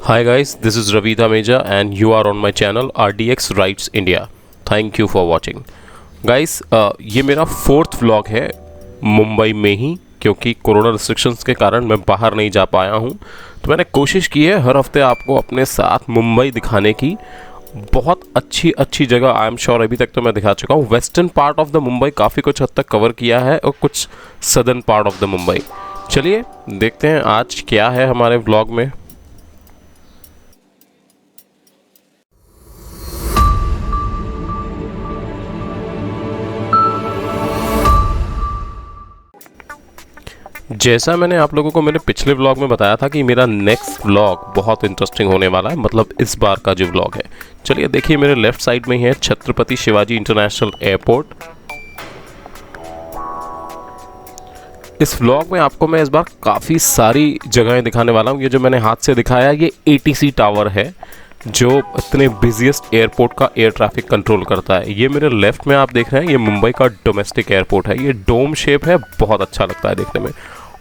Hi guys, this is Ravi Dhameja and you are on my channel RDX Rides India. Thank you for watching. Guys, ये मेरा fourth vlog है मुंबई में ही, क्योंकि corona restrictions के कारण मैं बाहर नहीं जा पाया हूँ। तो मैंने कोशिश की है हर हफ्ते आपको अपने साथ मुंबई दिखाने की। बहुत अच्छी जगह आई एम श्योर अभी तक तो मैं दिखा चुका हूँ। Western part of the Mumbai काफ़ी कुछ हद तक कवर किया है और कुछ southern part of the Mumbai. चलिए देखते हैं आज क्या है हमारे व्लॉग में। जैसा मैंने आप लोगों को मेरे पिछले व्लॉग में बताया था कि मेरा नेक्स्ट व्लॉग बहुत इंटरेस्टिंग होने वाला है, मतलब इस बार का जो व्लॉग है। चलिए देखिए, मेरे लेफ्ट साइड में ही है छत्रपति शिवाजी इंटरनेशनल एयरपोर्ट। इस व्लॉग में आपको मैं इस बार काफ़ी सारी जगहें दिखाने वाला हूँ। ये जो मैंने हाथ से दिखाया ये ATC टावर है, जो इतने बिजिएस्ट एयरपोर्ट का एयर ट्रैफिक कंट्रोल करता है। ये मेरे लेफ्ट में आप देख रहे हैं, ये मुंबई का डोमेस्टिक एयरपोर्ट है। ये डोम शेप है, बहुत अच्छा लगता है देखने में।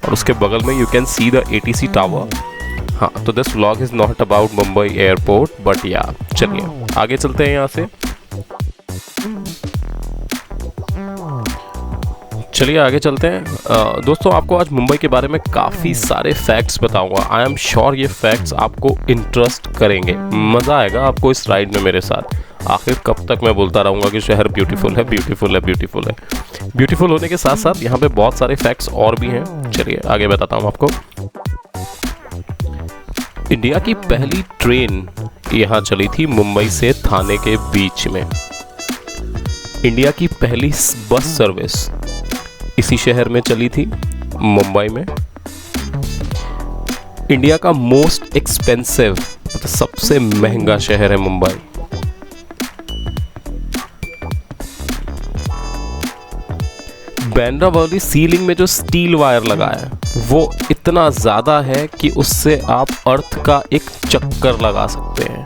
और उसके बगल में you can see the ATC tower. हाँ, तो this vlog is not about Mumbai airport but या। चलिए आगे चलते हैं यहाँ से। चलिए आगे चलते हैं। दोस्तों, आपको आज मुंबई के बारे में काफ़ी सारे फैक्ट्स बताऊंगा। आई एम श्योर ये फैक्ट्स आपको इंटरेस्ट करेंगे, मज़ा आएगा आपको इस राइड में मेरे साथ। आखिर कब तक मैं बोलता रहूँगा कि शहर ब्यूटीफुल है, ब्यूटीफुल है, ब्यूटीफुल है। ब्यूटीफुल होने के साथ साथ यहाँ पे बहुत सारे फैक्ट्स और भी हैं। चलिए आगे बताता हूँ आपको। इंडिया की पहली ट्रेन यहाँ चली थी मुंबई से थाने के बीच में। इंडिया की पहली बस सर्विस इसी शहर में चली थी, मुंबई में। इंडिया का मोस्ट एक्सपेंसिव, मतलब सबसे महंगा शहर है मुंबई। बांद्रा वाली सीलिंग में जो स्टील वायर लगा है वो इतना ज्यादा है कि उससे आप अर्थ का एक चक्कर लगा सकते हैं।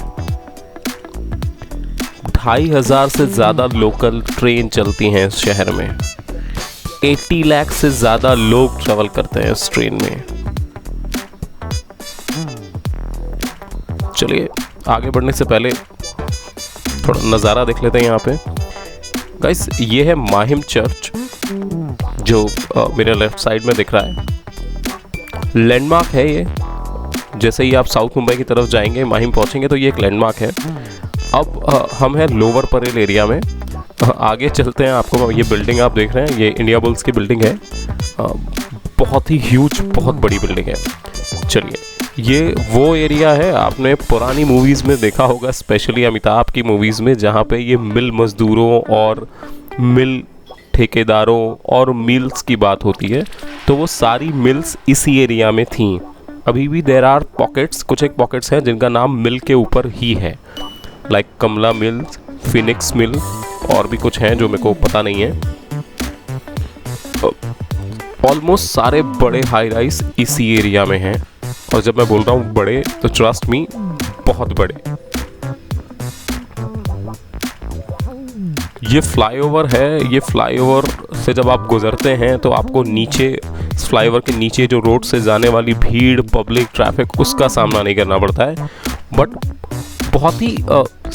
2500 से ज्यादा लोकल ट्रेन चलती हैं इस शहर में। 80 लाख से ज़्यादा लोग ट्रैवल करते हैं इस ट्रेन में। चलिए आगे बढ़ने से पहले थोड़ा नज़ारा देख लेते हैं यहाँ पे। गाइस, ये है माहिम चर्च, जो मेरे लेफ्ट साइड में दिख रहा है। लैंडमार्क है ये। जैसे ही आप साउथ मुंबई की तरफ जाएंगे, माहिम पहुँचेंगे तो ये एक लैंडमार्क है। अब हम हैं लोअर परेल एरिया में। आगे चलते हैं। आपको ये बिल्डिंग आप देख रहे हैं, ये इंडिया बुल्स की बिल्डिंग है। बहुत ही ह्यूज, बहुत बड़ी बिल्डिंग है। चलिए, ये वो एरिया है, आपने पुरानी मूवीज़ में देखा होगा, स्पेशली अमिताभ की मूवीज़ में, जहाँ पे ये मिल मज़दूरों और मिल ठेकेदारों और मिल्स की बात होती है। तो वो सारी मिल्स इसी एरिया में थीं। अभी भी देयर आर पॉकेट्स, कुछ एक पॉकेट्स हैं जिनका नाम मिल के ऊपर ही है, लाइक कमला मिल्स, फिनिक्स मिल, और भी कुछ हैं जो मेरे को पता नहीं है। ऑलमोस्ट सारे बड़े हाई राइज इसी एरिया में हैं। और जब मैं बोल रहा हूँ बड़े, तो ट्रस्ट मी, बहुत बड़े। ये फ्लाईओवर है। ये फ्लाईओवर से जब आप गुजरते हैं तो आपको नीचे, इस फ्लाईओवर के नीचे जो रोड से जाने वाली भीड़, पब्लिक ट्रैफिक, उसका सामना नहीं करना पड़ता है। बट बहुत ही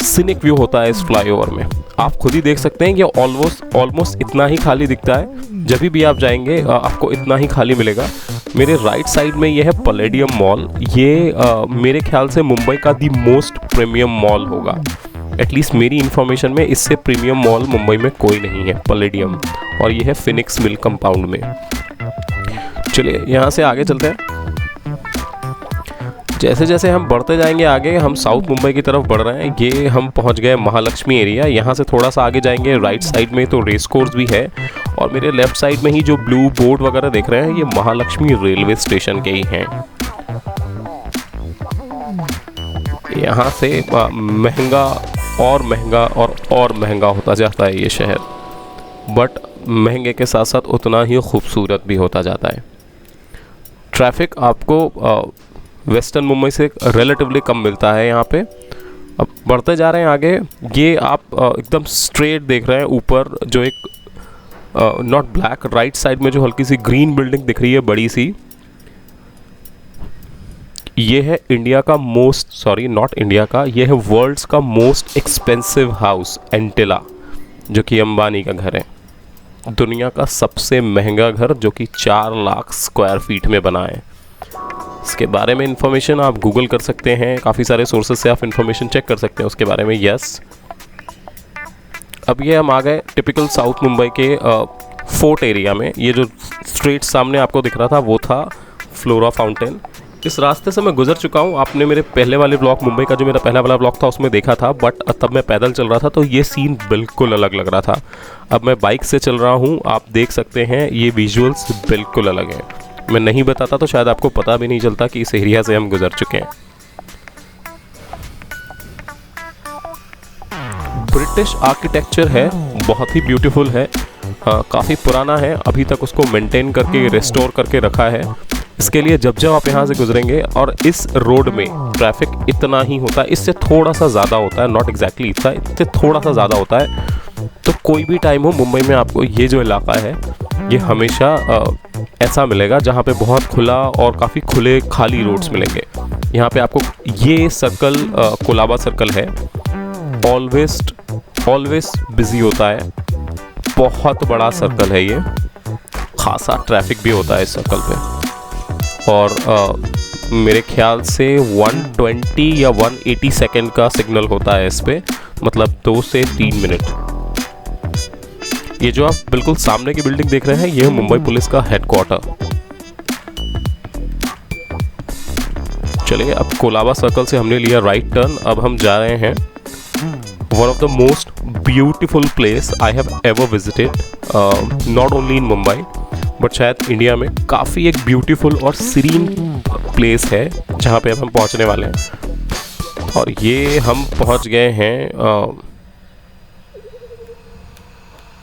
सीनिक व्यू होता है इस फ्लाईओवर में। आप खुद ही देख सकते हैं कि ऑलमोस्ट इतना ही खाली दिखता है। जब भी आप जाएंगे आपको इतना ही खाली मिलेगा। मेरे राइट साइड में ये है पैलेडियम मॉल। ये मेरे ख्याल से मुंबई का दी मोस्ट प्रीमियम मॉल होगा। एटलीस्ट मेरी इन्फॉर्मेशन में इससे प्रीमियम मॉल मुंबई में कोई नहीं है, पैलेडियम। और ये है फिनिक्स मिल कंपाउंड में। चलिए यहाँ से आगे चलते हैं। जैसे जैसे हम बढ़ते जाएंगे आगे, हम साउथ मुंबई की तरफ बढ़ रहे हैं। ये हम पहुंच गए महालक्ष्मी एरिया। यहाँ से थोड़ा सा आगे जाएंगे, राइट साइड में तो रेस कोर्स भी है। और मेरे लेफ्ट साइड में ही जो ब्लू बोर्ड वगैरह देख रहे हैं, ये महालक्ष्मी रेलवे स्टेशन के ही हैं। यहाँ से महंगा और महंगा होता जाता है ये शहर, बट महंगे के साथ साथ उतना ही खूबसूरत भी होता जाता है। ट्रैफिक आपको वेस्टर्न मुंबई से रिलेटिवली कम मिलता है यहाँ पे। अब बढ़ते जा रहे हैं आगे। ये आप एकदम स्ट्रेट देख रहे हैं ऊपर, जो एक नॉट ब्लैक, राइट साइड में जो हल्की सी ग्रीन बिल्डिंग दिख रही है, बड़ी सी, ये है इंडिया का मोस्ट, सॉरी नॉट इंडिया का, ये है वर्ल्ड्स का मोस्ट एक्सपेंसिव हाउस एंटिला, जो कि अंबानी का घर है। दुनिया का सबसे महंगा घर जो कि 4 लाख स्क्वायर फीट में बना है। इसके बारे में इंफॉर्मेशन आप गूगल कर सकते हैं, काफ़ी सारे सोर्सेज से आप इंफॉर्मेशन चेक कर सकते हैं उसके बारे में। यस, अब ये हम आ गए टिपिकल साउथ मुंबई के फोर्ट एरिया में। ये जो स्ट्रेट सामने आपको दिख रहा था वो था फ्लोरा फाउंटेन। इस रास्ते से मैं गुजर चुका हूँ, आपने मेरे पहले वाले ब्लॉग, मुंबई का जो मेरा पहला वाला ब्लॉग था उसमें देखा था, बट तब मैं पैदल चल रहा था तो ये सीन बिल्कुल अलग लग रहा था। अब मैं बाइक से चल रहा हूँ, आप देख सकते हैं ये विजुअल्स बिल्कुल अलग हैं। मैं नहीं बताता तो शायद आपको पता भी नहीं चलता कि इस एरिया से हम गुजर चुके हैं। ब्रिटिश आर्किटेक्चर है, बहुत ही ब्यूटीफुल है, काफ़ी पुराना है, अभी तक उसको मेंटेन करके रिस्टोर करके रखा है। इसके लिए जब जब आप यहाँ से गुजरेंगे, और इस रोड में ट्रैफिक इतना ही होता है, इससे थोड़ा सा ज़्यादा होता है, नॉट एग्जैक्टली इतना, इससे थोड़ा सा ज़्यादा होता है। तो कोई भी टाइम हो मुंबई में आपको ये जो इलाका है ये हमेशा ऐसा मिलेगा जहाँ पे बहुत खुला और काफ़ी खुले खाली रोड्स मिलेंगे। यहाँ पे आपको ये सर्कल कोलाबा सर्कल है, ऑलवेज बिजी होता है, बहुत बड़ा सर्कल है ये, खासा ट्रैफिक भी होता है इस सर्कल पे। और मेरे ख्याल से 120 या 180 सेकेंड का सिग्नल होता है इस पे, मतलब 2 से 3 मिनट। ये जो आप बिल्कुल सामने की बिल्डिंग देख रहे हैं ये है मुंबई पुलिस का हेडक्वार्टर। चलिए, अब कोलाबा सर्कल से हमने लिया राइट टर्न, अब हम जा रहे हैं one of the most beautiful place I have ever visited, not only in Mumbai but शायद इंडिया में। काफ़ी एक ब्यूटीफुल और सीरीन प्लेस है जहाँ पे अब हम पहुँचने वाले हैं। और ये हम पहुँच गए हैं,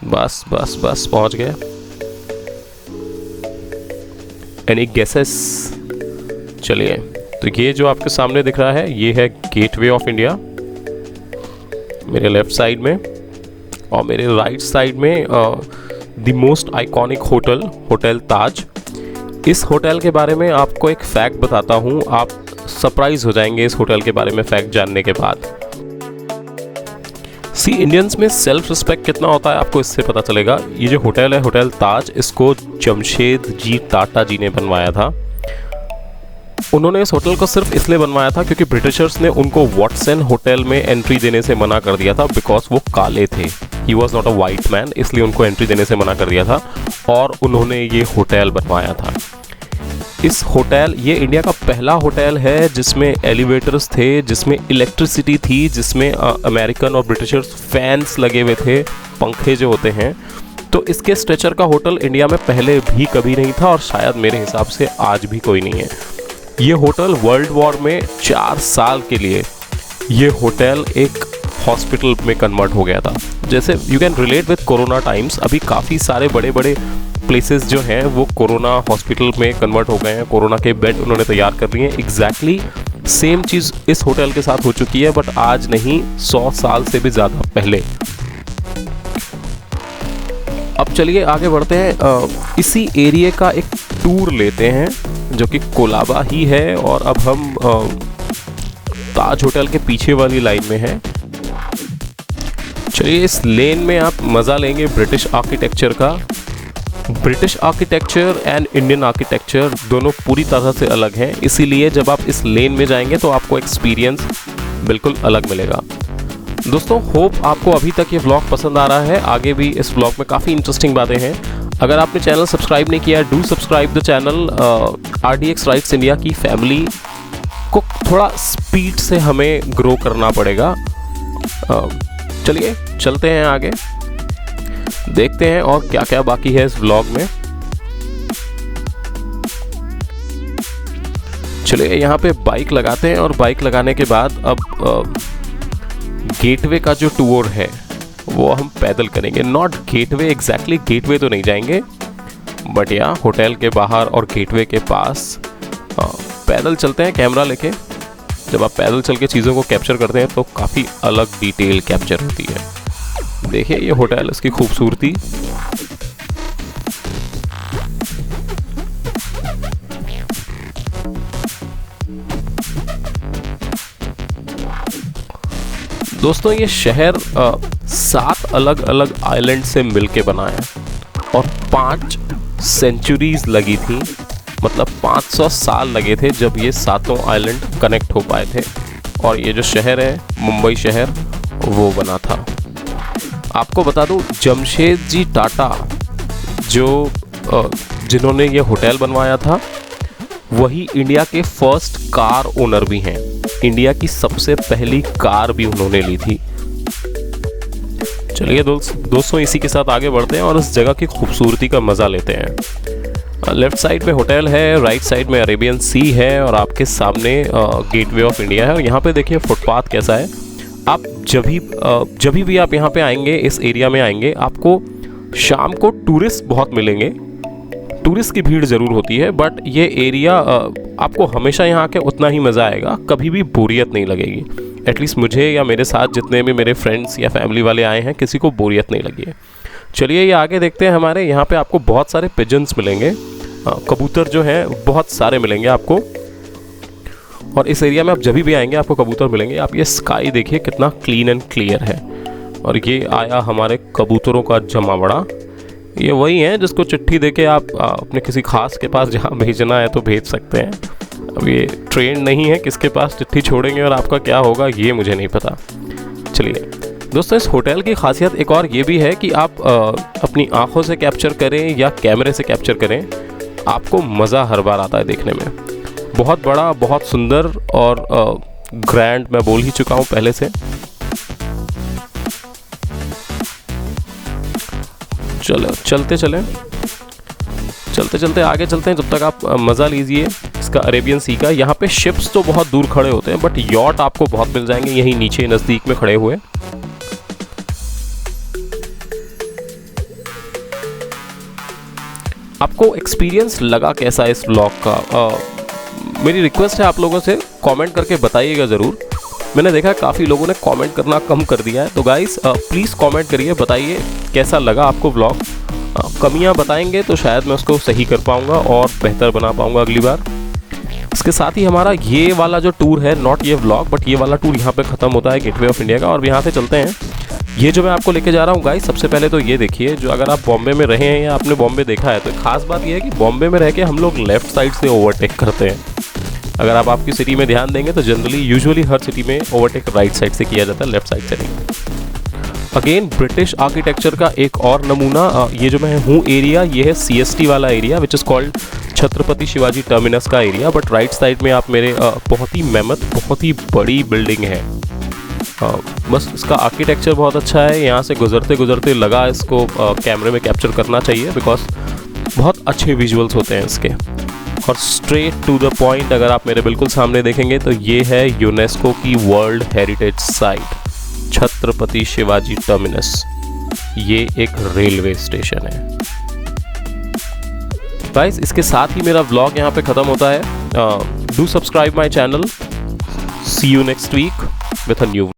बस पहुँच गए। Any guesses? चलिए, तो ये जो आपके सामने दिख रहा है ये है गेटवे ऑफ इंडिया मेरे लेफ्ट साइड में, और मेरे राइट साइड में द मोस्ट आइकॉनिक होटल ताज। इस होटल के बारे में आपको एक फैक्ट बताता हूँ, आप सरप्राइज हो जाएंगे इस होटल के बारे में फैक्ट जानने के बाद। इंडियंस में सेल्फ रिस्पेक्ट कितना होता है आपको इससे पता चलेगा। ये जो होटल है होटल ताज, इसको जमशेद जी टाटा जी ने बनवाया था। उन्होंने इस होटल को सिर्फ इसलिए बनवाया था क्योंकि ब्रिटिशर्स ने उनको वॉटसन होटल में एंट्री देने से मना कर दिया था, बिकॉज वो काले थे, he was not a white man, इसलिए उनको एंट्री देने से मना कर दिया था और उन्होंने ये होटल बनवाया था। इस होटल, ये इंडिया का पहला होटल है जिसमें एलिवेटर्स थे, जिसमें इलेक्ट्रिसिटी थी, जिसमें अमेरिकन और ब्रिटिशर्स फैंस लगे हुए थे, पंखे जो होते हैं। तो इसके स्ट्रेचर का होटल इंडिया में पहले भी कभी नहीं था और शायद मेरे हिसाब से आज भी कोई नहीं है। ये होटल वर्ल्ड वॉर में 4 साल के लिए ये होटल एक हॉस्पिटल में कन्वर्ट हो गया था। जैसे you can relate with corona times, अभी काफ़ी सारे बड़े बड़े प्लेसेस जो हैं वो कोरोना हॉस्पिटल में कन्वर्ट हो गए हैं, कोरोना के बेड उन्होंने तैयार कर दिए हैं। एग्जैक्टली सेम चीज़ इस होटल के साथ हो चुकी है, बट आज नहीं, 100 साल से भी ज़्यादा पहले। अब चलिए आगे बढ़ते हैं, इसी एरिया का एक टूर लेते हैं जो कि कोलाबा ही है, और अब हम ताज होटल के पीछे वाली लाइन में हैं। चलिए, इस लेन में आप मज़ा लेंगे ब्रिटिश आर्किटेक्चर का। British architecture and Indian architecture दोनों पूरी तरह से अलग हैं, इसीलिए जब आप इस लेन में जाएंगे तो आपको एक्सपीरियंस बिल्कुल अलग मिलेगा। दोस्तों, होप आपको अभी तक ये व्लॉग पसंद आ रहा है। आगे भी इस व्लॉग में काफ़ी इंटरेस्टिंग बातें हैं। अगर आपने चैनल सब्सक्राइब नहीं किया है, do subscribe the channel. RDX rights India की फैमिली को थोड़ा स्पीड से हमें ग्रो करना पड़ेगा। चलिए चलते हैं आगे, देखते हैं और क्या क्या बाकी है इस व्लॉग में। चलिए यहाँ पे बाइक लगाते हैं, और बाइक लगाने के बाद अब गेटवे का जो टूर है वो हम पैदल करेंगे। नॉट गेटवे एग्जैक्टली, गेटवे तो नहीं जाएंगे, बट यहाँ होटल के बाहर और गेटवे के पास पैदल चलते हैं कैमरा लेके। जब आप पैदल चल के चीज़ों को कैप्चर करते हैं तो काफ़ी अलग डिटेल कैप्चर होती है। देखिए ये होटल, इसकी खूबसूरती। दोस्तों ये शहर 7 अलग अलग आइलैंड से मिलके बना है और 5 सेंचुरीज लगी थी, मतलब 500 साल लगे थे जब ये सातों आइलैंड कनेक्ट हो पाए थे और ये जो शहर है मुंबई शहर वो बना था। आपको बता दूं जमशेदजी टाटा जो जिन्होंने ये होटल बनवाया था वही इंडिया के फर्स्ट कार ओनर भी हैं। इंडिया की सबसे पहली कार भी उन्होंने ली थी। चलिए दोस्तों इसी के साथ आगे बढ़ते हैं और इस जगह की खूबसूरती का मज़ा लेते हैं। लेफ्ट साइड में होटल है, राइट साइड में अरेबियन सी है और आपके सामने गेटवे ऑफ इंडिया है। और यहाँ पे देखिए फुटपाथ कैसा है। आप जब भी आप यहाँ पे आएंगे, इस एरिया में आएंगे, आपको शाम को टूरिस्ट बहुत मिलेंगे। टूरिस्ट की भीड़ ज़रूर होती है बट ये एरिया आपको हमेशा यहाँ आके उतना ही मज़ा आएगा, कभी भी बोरियत नहीं लगेगी। एटलीस्ट मुझे या मेरे साथ जितने भी मेरे फ्रेंड्स या फैमिली वाले आए हैं किसी को बोरियत नहीं लगी है। चलिए ये आगे देखते हैं। हमारे यहाँ पे आपको बहुत सारे पिजन्स मिलेंगे, कबूतर जो हैं बहुत सारे मिलेंगे आपको। और इस एरिया में आप जब भी आएंगे आपको कबूतर मिलेंगे। आप ये स्काई देखिए कितना क्लीन एंड क्लियर है। और ये आया हमारे कबूतरों का जमावड़ा। ये वही है जिसको चिट्ठी देके आप अपने किसी खास के पास जहाँ भेजना है तो भेज सकते हैं। अब ये ट्रेन नहीं है किसके पास चिट्ठी छोड़ेंगे और आपका क्या होगा ये मुझे नहीं पता। चलिए दोस्तों इस होटल की खासियत एक और ये भी है कि आप अपनी आँखों से कैप्चर करें या कैमरे से कैप्चर करें, आपको मज़ा हर बार आता है देखने में। बहुत बड़ा, बहुत सुंदर और ग्रैंड मैं बोल ही चुका हूँ पहले से। चलो चलते चलते आगे चलते हैं। जब तक आप मज़ा लीजिए इसका अरेबियन सी का। यहाँ पे शिप्स तो बहुत दूर खड़े होते हैं बट यॉट आपको बहुत मिल जाएंगे यहीं नीचे नज़दीक में खड़े हुए। आपको एक्सपीरियंस लगा कैसा इस व्लॉग का? मेरी रिक्वेस्ट है आप लोगों से कमेंट करके बताइएगा ज़रूर। मैंने देखा काफ़ी लोगों ने कमेंट करना कम कर दिया है, तो गाइस प्लीज़ कमेंट करिए, बताइए कैसा लगा आपको व्लॉग। कमियां बताएंगे तो शायद मैं उसको सही कर पाऊंगा और बेहतर बना पाऊंगा अगली बार। इसके साथ ही हमारा ये वाला जो टूर है, नॉट ये व्लॉग बट ये वाला टूर यहाँ पे ख़त्म होता है गेटवे ऑफ इंडिया का। और यहाँ से चलते हैं। ये जो मैं आपको लेके जा रहा हूँ गाइस, सबसे पहले तो ये देखिए, जो अगर आप बॉम्बे में रहे हैं या आपने बॉम्बे देखा है तो खास बात ये है कि बॉम्बे में रह के हम लोग लेफ़्ट साइड से ओवरटेक करते हैं। अगर आप आपकी सिटी में ध्यान देंगे तो जनरली यूजुअली हर सिटी में ओवरटेक राइट साइड से किया जाता है, लेफ्ट साइड से नहीं। अगेन ब्रिटिश आर्किटेक्चर का एक और नमूना। ये जो मैं हूँ एरिया, ये है CST वाला area which is called Chhatrapati Shivaji terminus का एरिया। बट राइट साइड में आप मेरे बहुत ही मेहनत, बहुत ही बड़ी बिल्डिंग है। बस इसका आर्किटेक्चर बहुत अच्छा है। यहाँ से गुजरते गुजरते लगा इसको कैमरे में कैप्चर करना चाहिए बिकॉज बहुत अच्छे विजुअल्स होते हैं इसके। और स्ट्रेट टू द पॉइंट अगर आप मेरे बिल्कुल सामने देखेंगे तो ये है यूनेस्को की world heritage site Chhatrapati Shivaji terminus. ये एक रेलवे स्टेशन है। गाइस इसके साथ ही मेरा व्लॉग यहाँ पे ख़त्म होता है। Do subscribe my channel. See you next week with a new